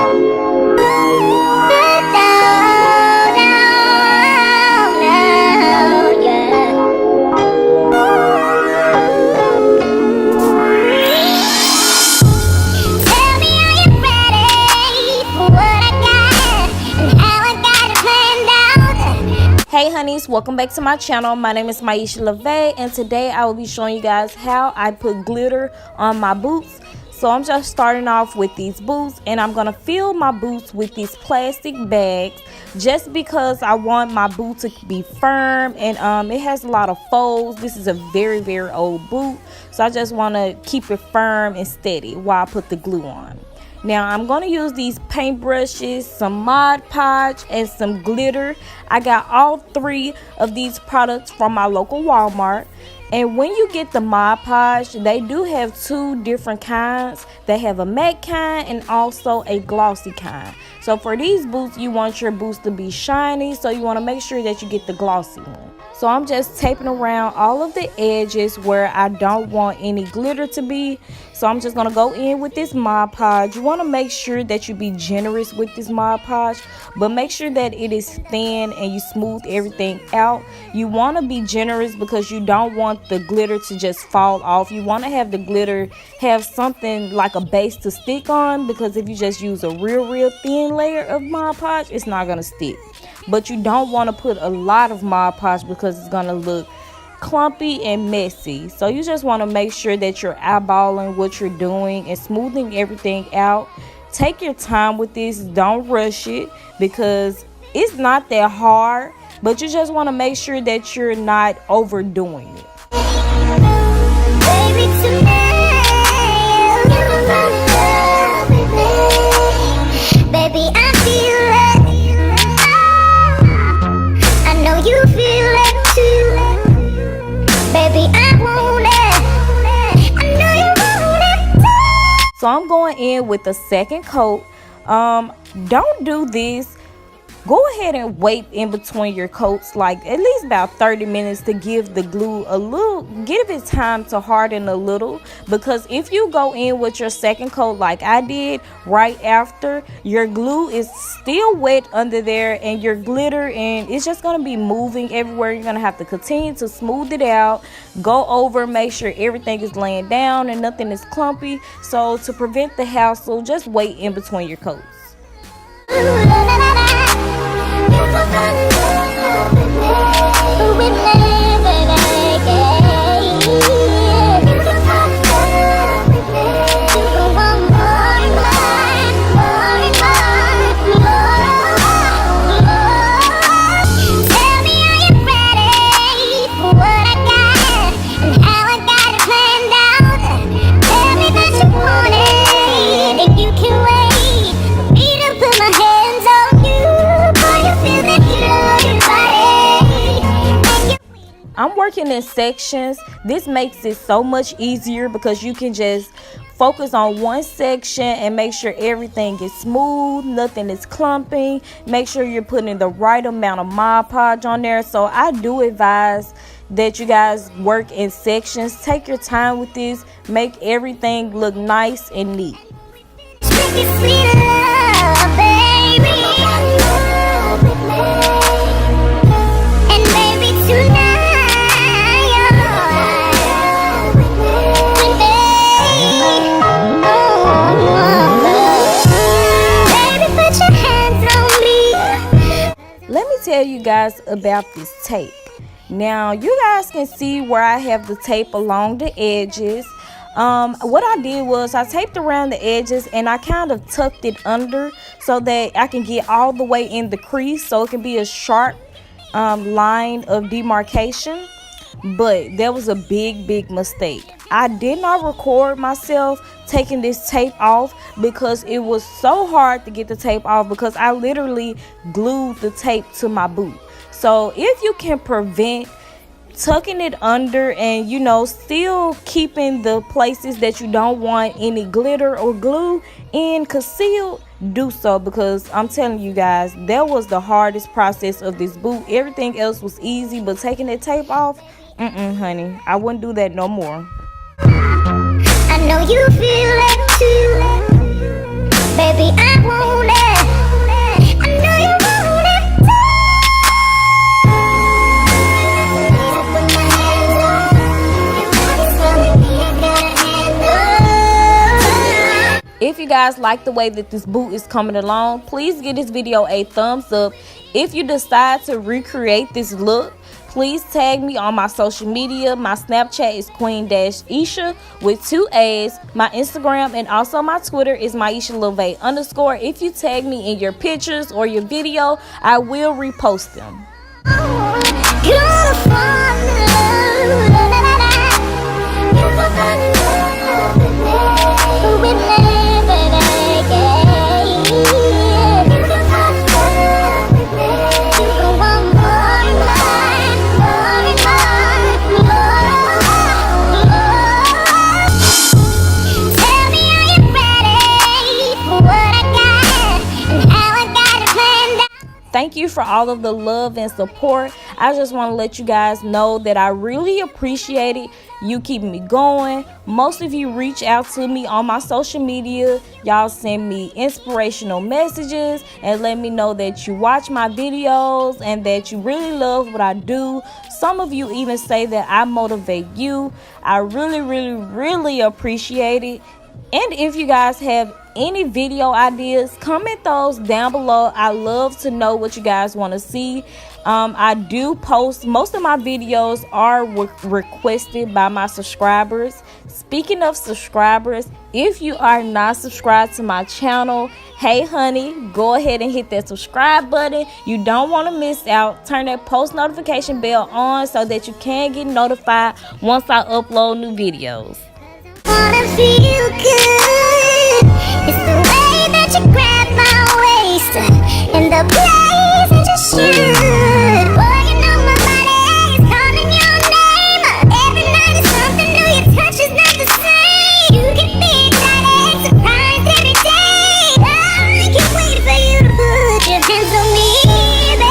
Hey honeys, welcome back to my channel. My name is Miesha Lave, and today I will be showing you guys how I put glitter on my boots. So I'm just starting off with these boots, and I'm gonna fill my boots with these plastic bags just because I want my boot to be firm, and it has a lot of folds. This is a very old boot, so I just want to keep it firm and steady while I put the glue on. Now I'm going to use these paint brushes, some Mod Podge, and some glitter. I got all three of these products from my local Walmart. And when you get the Mod Podge, they do have two different kinds. They have a matte kind and also a glossy kind. So for these boots, you want your boots to be shiny, so you want to make sure that you get the glossy one. So I'm just taping around all of the edges where I don't want any glitter to be. So I'm just going to go in with this Mod Podge. You want to make sure that you be generous with this Mod Podge, but make sure that it is thin and you smooth everything out. You want to be generous because you don't want the glitter to just fall off. You want to have the glitter have something like a base to stick on, because if you just use a real thin layer of Mod Podge, it's not going to stick. But you don't want to put a lot of Mod Podge because it's going to look clumpy and messy. So you just want to make sure that you're eyeballing what you're doing and smoothing everything out. Take your time with this. Don't rush it because it's not that hard, but you just want to make sure that you're not overdoing it. Baby, baby, I feel it. I know you feel it too. Baby, I want it. I know you want it too. So I'm going in with the second coat. Don't do this. Go ahead and wait in between your coats, like at least about 30 minutes to give the glue give it time to harden a little. Because if you go in with your second coat like I did right after, your glue is still wet under there and your glitter, and it's just going to be moving everywhere. You're going to have to continue to smooth it out, go over, make sure everything is laying down and nothing is clumpy. So to prevent the hassle, just wait in between your coats. I'm working in sections. This makes it so much easier because you can just focus on one section and make sure everything is smooth, nothing is clumping. Make sure you're putting the right amount of Mod Podge on there. So I do advise that you guys work in sections. Take your time with this. Make everything look nice and neat. Tell you guys about this tape. Now you guys can see where I have the tape along the edges. What I did was I taped around the edges and I kind of tucked it under so that I can get all the way in the crease, so it can be a sharp line of demarcation. But there was a big mistake. I did not record myself taking this tape off because it was so hard to get the tape off, because I literally glued the tape to my boot. So if you can prevent tucking it under and, you know, still keeping the places that you don't want any glitter or glue in concealed, do so, because I'm telling you guys, that was the hardest process of this boot. Everything else was easy, but taking that tape off, honey, I wouldn't do that no more. I know you feel it too, baby, I won't guys like the way that this boot is coming along, please give this video a thumbs up. If you decide to recreate this look, please tag me on my social media. My Snapchat is queen-isha with 2 A's. My Instagram and also my Twitter is Miesha_. If you tag me in your pictures or your video, I will repost them. Thank you for all of the love and support. I just want to let you guys know that I really appreciate it. You keeping me going. Most of you reach out to me on my social media. Y'all send me inspirational messages and let me know that you watch my videos and that you really love what I do. Some of you even say that I motivate you. I really appreciate it. And if you guys have any video ideas, comment those down below. I love to know what you guys want to see. I do post, most of my videos are requested by my subscribers. Speaking of subscribers, if you are not subscribed to my channel, hey honey, go ahead and hit that subscribe button. You don't want to miss out. Turn that post notification bell on so that you can get notified once I upload new videos. Wanna feel good. It's the way that you grab my waist and the place that you should. Working on my body is calling your name. Every night is something new. Your touch is not the same. You get me excited, surprised every day. I can't wait for you to put your hands on me, baby.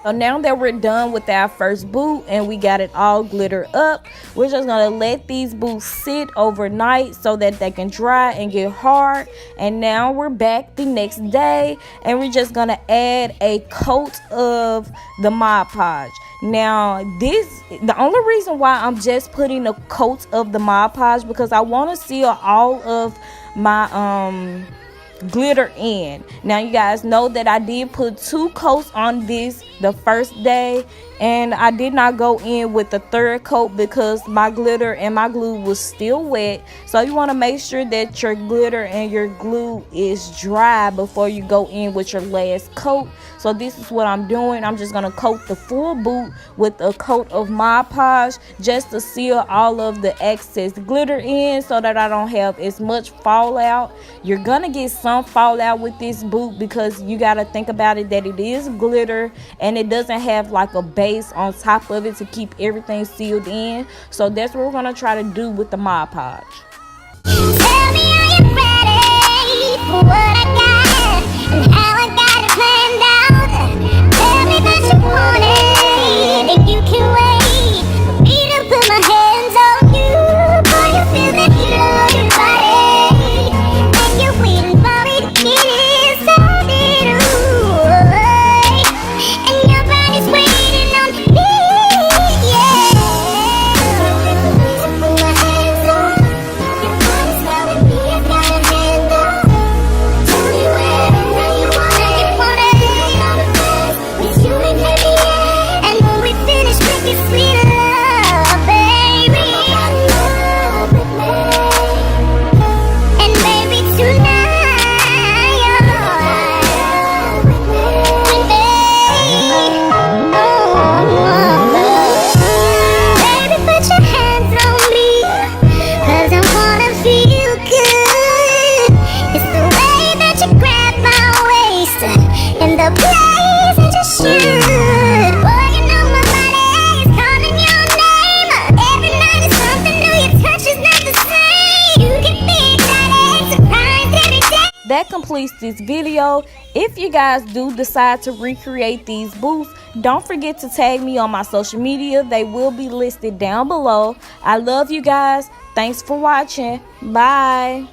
So now that we're done with our first boot and we got it all glittered up, we're just gonna let these boots sit overnight so that they can dry and get hard. And now we're back the next day and we're just gonna add a coat of the Mod Podge. Now the only reason why I'm just putting a coat of the Mod Podge because I want to seal all of my glitter in. Now you guys know that I did put 2 coats on this the first day, and I did not go in with the 3rd coat because my glitter and my glue was still wet. So you want to make sure that your glitter and your glue is dry before you go in with your last coat. So this is what I'm doing. I'm just gonna coat the full boot with a coat of Mod Podge just to seal all of the excess glitter in so that I don't have as much fallout. You're gonna get some fallout with this boot because you got to think about it that it is glitter and it doesn't have like a base on top of it to keep everything sealed in. So that's what we're gonna try to do with the Mod Podge. Tell me, are you ready for what I got and how I got it planned out? Tell me that you want it and you can wait for me to put my hands on you. Boy, you feel that heat on your body and you're waiting for it to get inside it. And your body's waiting on me, yeah. Put my hands on. Your body's telling me I got a hand on. that completes this video. If you guys do decide to recreate these boots, don't forget to tag me on my social media. They will be listed down below. I love you guys. Thanks for watching. Bye.